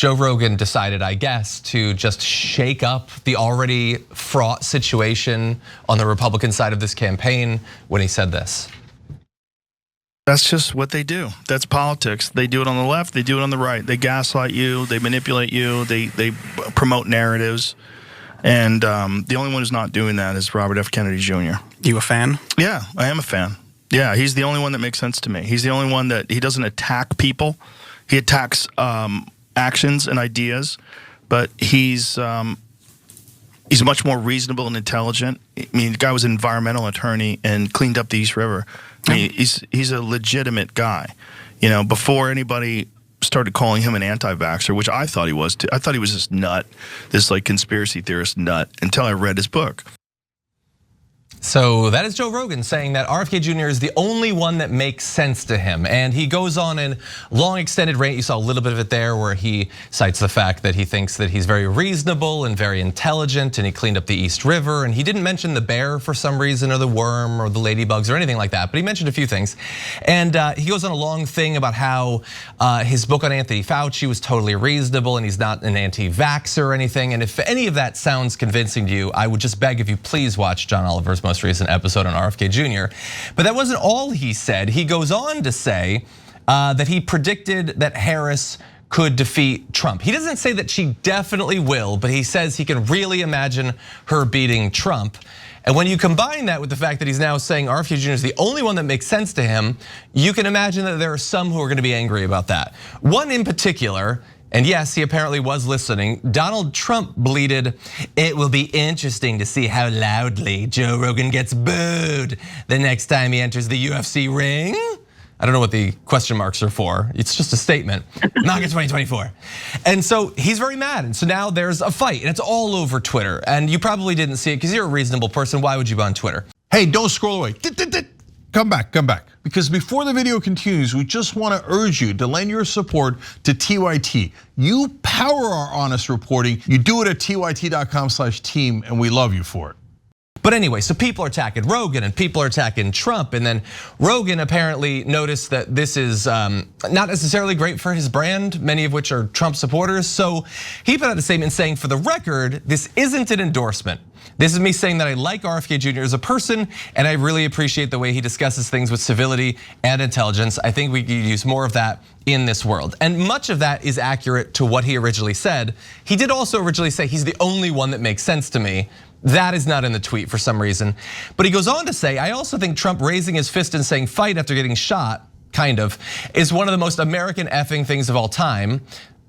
Joe Rogan decided, I guess, to just shake up the already fraught situation on the Republican side of this campaign when he said this. That's just what they do. That's politics. They do it on the left, they do it on the right. They gaslight you, they manipulate you, they promote narratives. And the only one who's not doing that is Robert F. Kennedy Jr. You a fan? Yeah, I am a fan. Yeah, he's the only one that makes sense to me. He's the only one that he doesn't attack people. He attacks actions and ideas, but he's much more reasonable and intelligent. I mean, the guy was an environmental attorney and cleaned up the East River. I mean, he's a legitimate guy. You know, before anybody started calling him an anti-vaxxer, which I thought he was too. I thought he was this nut, this like conspiracy theorist nut, until I read his book. So that is Joe Rogan saying that RFK Jr. is the only one that makes sense to him. And he goes on in long extended rant. You saw a little bit of it there where he cites the fact that he thinks that he's very reasonable and very intelligent and he cleaned up the East River. And he didn't mention the bear for some reason or the worm or the ladybugs or anything like that, but he mentioned a few things. And he goes on a long thing about how his book on Anthony Fauci was totally reasonable and he's not an anti-vaxxer or anything. And if any of that sounds convincing to you, I would just beg if you please watch John Oliver's most recent episode on RFK Jr. But that wasn't all he said. He goes on to say that he predicted that Harris could defeat Trump. He doesn't say that she definitely will, but he says he can really imagine her beating Trump. And when you combine that with the fact that he's now saying RFK Jr. is the only one that makes sense to him, you can imagine that there are some who are gonna be angry about that. One in particular, and yes, he apparently was listening. Donald Trump bleated, "It will be interesting to see how loudly Joe Rogan gets booed the next time he enters the UFC ring." I don't know what the question marks are for. It's just a statement. MAGA 2024. And so he's very mad. And so now there's a fight and it's all over Twitter. And you probably didn't see it because you're a reasonable person. Why would you be on Twitter? Hey, don't scroll away. Come back. Because before the video continues, we just want to urge you to lend your support to TYT. You power our honest reporting. You do it at tyt.com/team, and we love you for it. But anyway, so people are attacking Rogan and people are attacking Trump. And then Rogan apparently noticed that this is not necessarily great for his brand, many of which are Trump supporters. So he put out a statement saying, for the record, this isn't an endorsement. This is me saying that I like RFK Jr. as a person and I really appreciate the way he discusses things with civility and intelligence. I think we could use more of that in this world. And much of that is accurate to what he originally said. He did also originally say he's the only one that makes sense to me. That is not in the tweet for some reason. But he goes on to say, I also think Trump raising his fist and saying fight after getting shot, kind of, is one of the most American effing things of all time.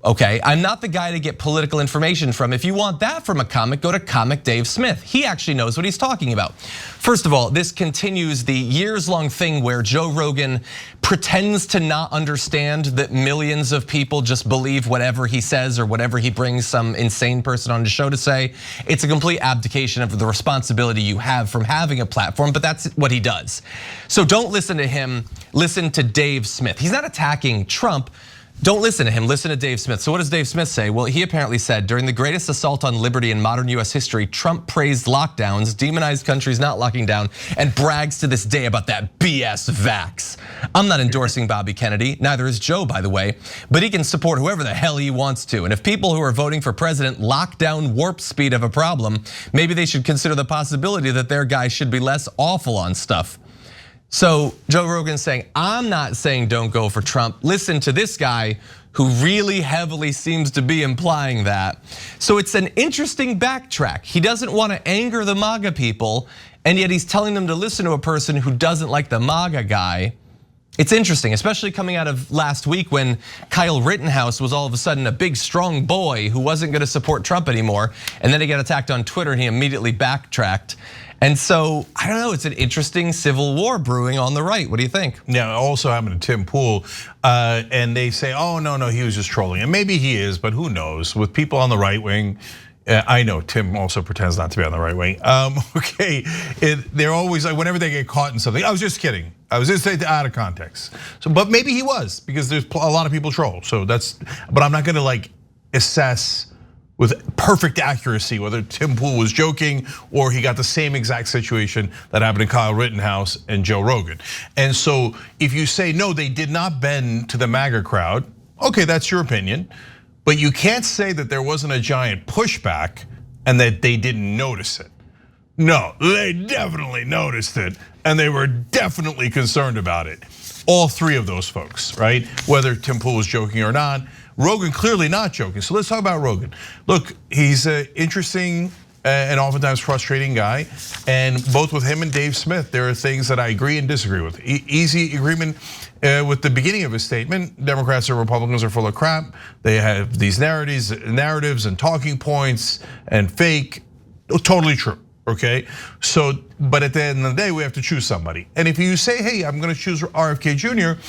Okay, I'm not the guy to get political information from. If you want that from a comic, go to Comic Dave Smith. He actually knows what he's talking about. First of all, this continues the years-long thing where Joe Rogan pretends to not understand that millions of people just believe whatever he says or whatever he brings some insane person on the show to say. It's a complete abdication of the responsibility you have from having a platform, but that's what he does. So don't listen to him, listen to Dave Smith. He's not attacking Trump. Don't listen to him, listen to Dave Smith. So what does Dave Smith say? Well, he apparently said, during the greatest assault on liberty in modern US history, Trump praised lockdowns, demonized countries not locking down, and brags to this day about that BS vax. I'm not endorsing Bobby Kennedy, neither is Joe, by the way, but he can support whoever the hell he wants to. And if people who are voting for president lock down warp speed of a problem, maybe they should consider the possibility that their guy should be less awful on stuff. So Joe Rogan's saying, I'm not saying don't go for Trump. Listen to this guy who really heavily seems to be implying that. So it's an interesting backtrack. He doesn't want to anger the MAGA people, and yet he's telling them to listen to a person who doesn't like the MAGA guy. It's interesting, especially coming out of last week when Kyle Rittenhouse was all of a sudden a big, strong boy who wasn't gonna support Trump anymore. And then he got attacked on Twitter and he immediately backtracked. And so, I don't know, it's an interesting civil war brewing on the right. What do you think? Yeah, also happened to Tim Pool, and they say, oh, no, he was just trolling. And maybe he is, but who knows? With people on the right wing, I know Tim also pretends not to be on the right wing. Okay, they're always like, whenever they get caught in something, I was just kidding. I was just saying out of context. So, but maybe he was, because there's a lot of people troll. So but I'm not gonna like assess with perfect accuracy whether Tim Pool was joking or he got the same exact situation that happened to Kyle Rittenhouse and Joe Rogan. And so if you say, no, they did not bend to the MAGA crowd, okay, that's your opinion. But you can't say that there wasn't a giant pushback and that they didn't notice it. No, they definitely noticed it, and they were definitely concerned about it. All three of those folks, right? Whether Tim Pool was joking or not, Rogan clearly not joking. So let's talk about Rogan. Look, he's an interesting and oftentimes frustrating guy, and both with him and Dave Smith, there are things that I agree and disagree with. Easy agreement with the beginning of his statement. Democrats and Republicans are full of crap. They have these narratives and talking points and fake. Totally true. Okay, so but at the end of the day, we have to choose somebody. And if you say, hey, I'm going to choose RFK Jr.,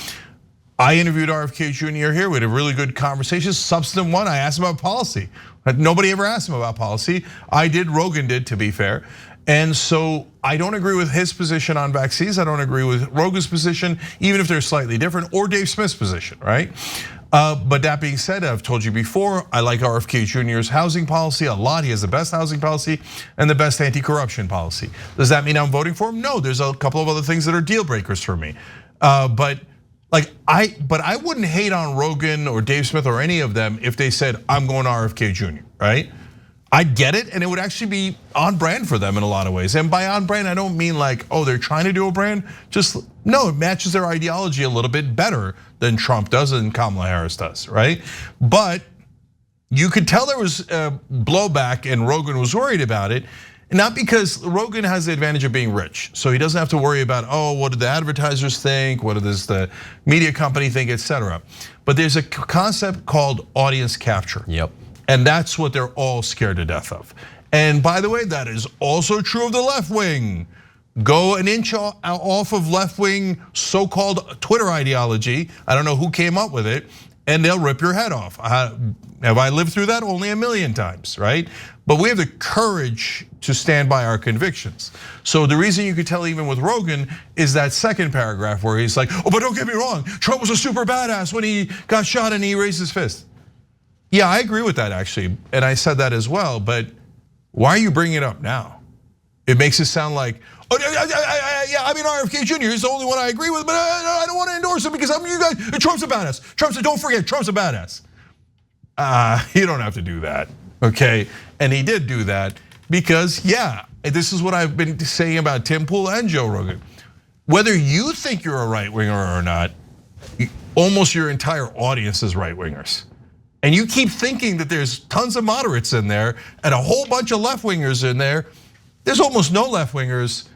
I interviewed RFK Jr. here. We had a really good conversation. Substantive one. I asked him about policy. Nobody ever asked him about policy. I did. Rogan did, to be fair. And so I don't agree with his position on vaccines. I don't agree with Rogan's position, even if they're slightly different, or Dave Smith's position, right? But that being said, I've told you before, I like RFK Jr.'s housing policy a lot. He has the best housing policy and the best anti-corruption policy. Does that mean I'm voting for him? No, there's a couple of other things that are deal breakers for me. But I wouldn't hate on Rogan or Dave Smith or any of them if they said, I'm going to RFK Jr., right? I'd get it, and it would actually be on brand for them in a lot of ways. And by on brand, I don't mean like, oh, they're trying to do a brand. Just, no, it matches their ideology a little bit better than Trump does and Kamala Harris does, right? But you could tell there was blowback and Rogan was worried about it. Not because Rogan has the advantage of being rich. So he doesn't have to worry about, oh, what did the advertisers think? What does the media company think, et cetera. But there's a concept called audience capture. Yep. And that's what they're all scared to death of. And by the way, that is also true of the left wing. Go an inch off of left wing so-called Twitter ideology. I don't know who came up with it, and they'll rip your head off. Have I lived through that? Only a million times, right? But we have the courage to stand by our convictions. So the reason you could tell even with Rogan is that second paragraph where he's like, oh, but don't get me wrong, Trump was a super badass when he got shot and he raised his fist. Yeah, I agree with that actually, and I said that as well, but why are you bringing it up now? It makes it sound like, oh, yeah, I mean RFK Jr. is the only one I agree with, but I don't want to endorse him because you guys, Trump's a badass. Don't forget, Trump's a badass. You don't have to do that, okay? And he did do that because, yeah, this is what I've been saying about Tim Pool and Joe Rogan. Whether you think you're a right winger or not, almost your entire audience is right wingers. And you keep thinking that there's tons of moderates in there and a whole bunch of left wingers in there. There's almost no left wingers.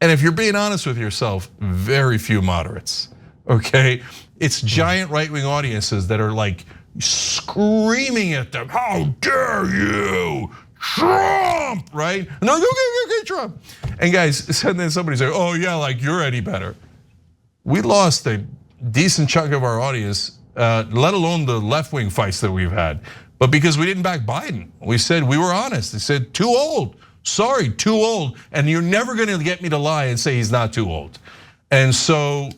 And if you're being honest with yourself, very few moderates, okay? It's giant right wing audiences that are like screaming at them, how dare you, Trump, right? And they're like, okay, Trump. And guys, and then somebody's like, oh yeah, like you're any better. We lost a decent chunk of our audience, let alone the left wing fights that we've had. But because we didn't back Biden, we said we were honest. They said too old. Sorry, too old. And you're never gonna get me to lie and say he's not too old. And so,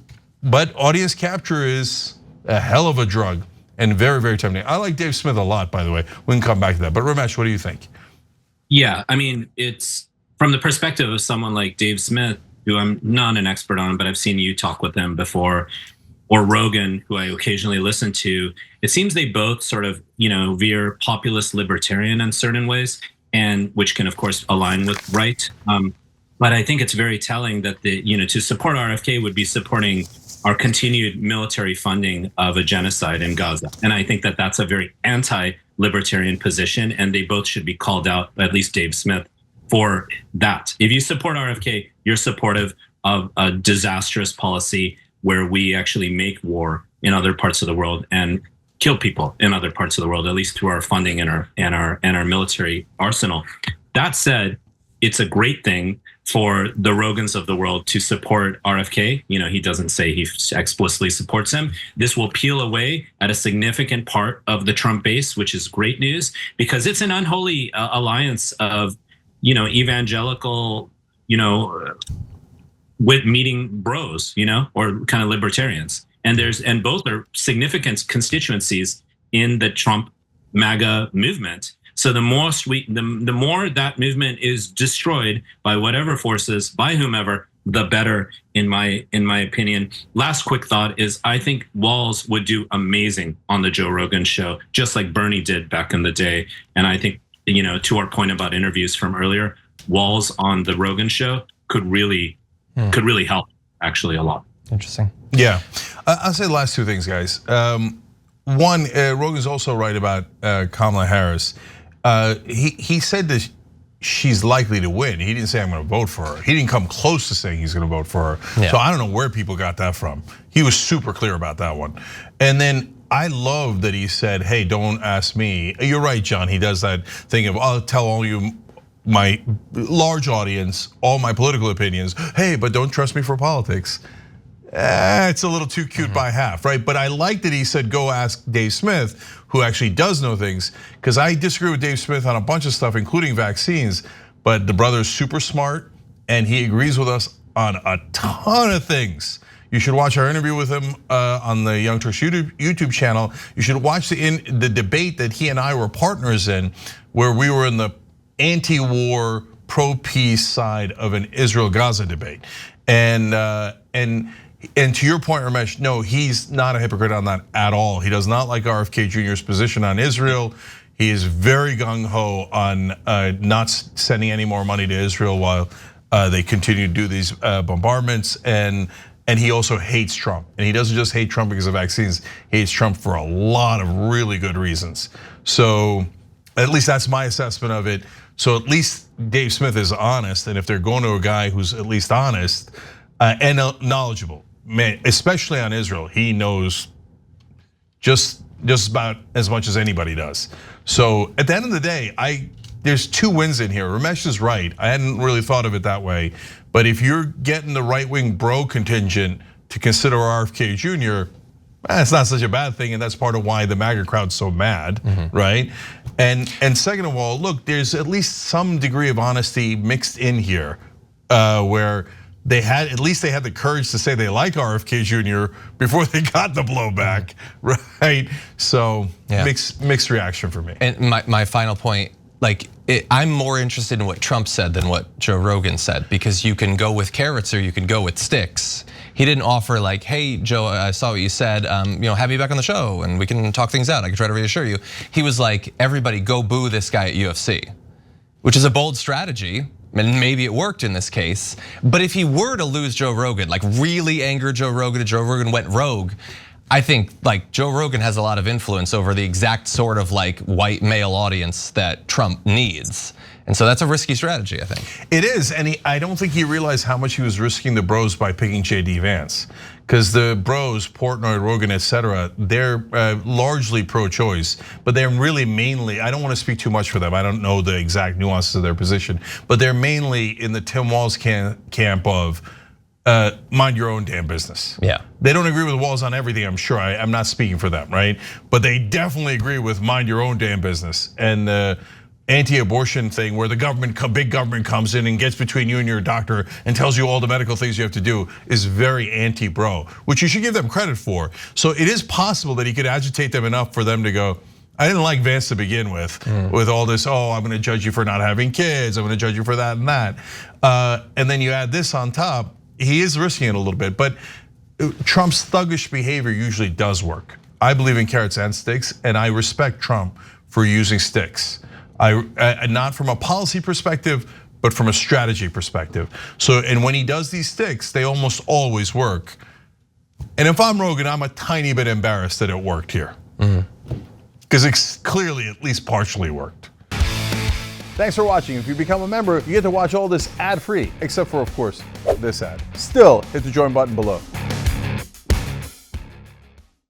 but audience capture is a hell of a drug and very, very tempting. I like Dave Smith a lot, by the way. We can come back to that. But Ramesh, what do you think? Yeah, I mean, it's from the perspective of someone like Dave Smith, who I'm not an expert on, but I've seen you talk with him before, or Rogan, who I occasionally listen to. It seems they both sort of, veer populist libertarian in certain ways, and which can of course align with right. But I think it's very telling that to support RFK would be supporting our continued military funding of a genocide in Gaza. And I think that that's a very anti-libertarian position, and they both should be called out, at least Dave Smith, for that. If you support RFK, you're supportive of a disastrous policy where we actually make war in other parts of the world and kill people in other parts of the world, at least through our funding and our military arsenal. That said, it's a great thing for the Rogans of the world to support RFK. He doesn't say he explicitly supports him. This will peel away at a significant part of the Trump base, which is great news because it's an unholy alliance of, evangelical, with meeting bros, or kind of libertarians. And both are significant constituencies in the Trump MAGA movement. So the more that movement is destroyed by whatever forces, by whomever, the better, in my opinion. Last quick thought is, I think Walls would do amazing on the Joe Rogan show, just like Bernie did back in the day. And I think, to our point about interviews from earlier, Walls on the Rogan show could really help actually a lot. Interesting. Yeah, I'll say the last two things, guys. One, Rogan's also right about Kamala Harris. He said that she's likely to win. He didn't say I'm going to vote for her. He didn't come close to saying he's going to vote for her. Yeah. So I don't know where people got that from. He was super clear about that one. And then I love that he said, hey, don't ask me. You're right, John. He does that thing of, I'll tell all you, my large audience, all my political opinions. Hey, but don't trust me for politics. It's a little too cute by half, right? But I like that he said, go ask Dave Smith, who actually does know things, because I disagree with Dave Smith on a bunch of stuff, including vaccines, but the brother's super smart and he agrees with us on a ton of things. You should watch our interview with him on the Young Turks YouTube channel. You should watch the debate that he and I were partners in, where we were in the anti-war, pro-peace side of an Israel-Gaza debate. And to your point, Ramesh, no, he's not a hypocrite on that at all. He does not like RFK Jr.'s position on Israel. He is very gung-ho on not sending any more money to Israel while they continue to do these bombardments. And he also hates Trump. And he doesn't just hate Trump because of vaccines. He hates Trump for a lot of really good reasons. So at least that's my assessment of it. So at least Dave Smith is honest. And if they're going to a guy who's at least honest and knowledgeable, man, especially on Israel, he knows just about as much as anybody does. So at the end of the day, there's two wins in here. Ramesh is right. I hadn't really thought of it that way. But if you're getting the right-wing bro contingent to consider RFK Jr., it's not such a bad thing, and that's part of why the MAGA crowd's so mad, right? And second of all, look, there's at least some degree of honesty mixed in here, where at least they had the courage to say they like RFK Jr. before they got the blowback, right? So mixed reaction for me. And my final point, I'm more interested in what Trump said than what Joe Rogan said, because you can go with carrots or you can go with sticks. He didn't offer like, hey, Joe, I saw what you said, have me back on the show and we can talk things out. I can try to reassure you. He was like, everybody go boo this guy at UFC, which is a bold strategy. And maybe it worked in this case, but if he were to lose Joe Rogan, like really anger Joe Rogan and Joe Rogan went rogue, I think like Joe Rogan has a lot of influence over the exact sort of like white male audience that Trump needs. And so that's a risky strategy, I think. It is, and I don't think he realized how much he was risking the bros by picking JD Vance. Because the bros, Portnoy, Rogan, etc., they're largely pro-choice, but they're really mainly, I don't want to speak too much for them, I don't know the exact nuances of their position, but they're mainly in the Tim Walz camp of mind your own damn business. Yeah. They don't agree with Walz on everything, I'm sure, I'm not speaking for them, right? But they definitely agree with mind your own damn business. And the anti-abortion thing where the big government comes in and gets between you and your doctor and tells you all the medical things you have to do is very anti-bro, which you should give them credit for. So it is possible that he could agitate them enough for them to go, I didn't like Vance to begin with all this, I'm gonna judge you for not having kids, I'm gonna judge you for that and that. And then you add this on top, he is risking it a little bit, but Trump's thuggish behavior usually does work. I believe in carrots and sticks, and I respect Trump for using sticks. Not from a policy perspective, but from a strategy perspective. So, and when he does these sticks, they almost always work. And if I'm Rogan, I'm a tiny bit embarrassed that it worked here. Because it's clearly at least partially worked. Thanks for watching. If you become a member, you get to watch all this ad-free, except for, of course, this ad. Still, hit the join button below.